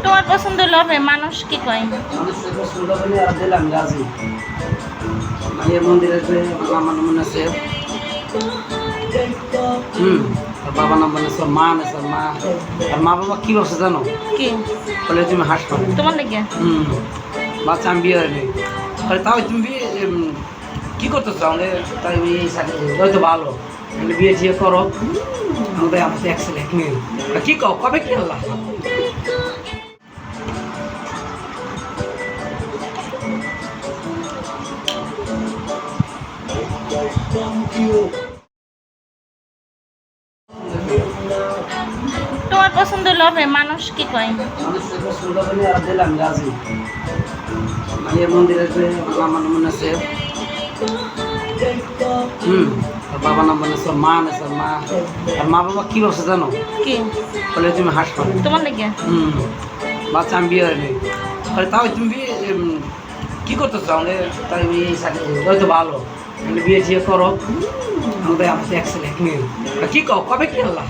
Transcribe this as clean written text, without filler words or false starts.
তোমার পছন্দ হবে মানুষ কি কয়? মানুষের পছন্দ হলে আর দিলাম রাজি। মানে মন্দিরে যে আমার মনে আছে আর বাবা নাম মানে মা আছে মা। আর মা বাবা কি বলছে জানো? কি বলে তুমি হাসপাতাল তোমার লেগে? বাচ্চা আমি বিয়ে হয়নি। তাহলে তাও তুমি কি করতেছো আমাদের? তাই হয়তো ভালো বিয়ে টিয়ে করো আমাদের আমাদের এক মেয়ে কি কও কবে কি আল্লাহ তোমার পছন্দ হবে মানুষ কি কয়? মানুষের পছন্দ হলে আর দিলাম রাজি। মানে মন্দিরে যে আমার মনে আছে আর বাবা নাম মানে মা আছে মা। আর মা বাবা কি বলছে জানো? কি বলে তুমি হাসপাতাল তোমার লেগে? বাচ্চা আমি বিয়ে হয়নি। তাহলে তাও তুমি কি করতেছো আমাদের? তাই হয়তো ভালো বিয়ে টিয়ে করো আমাদের আমাদের এক মেয়ে কি কও কবে কি আল্লাহ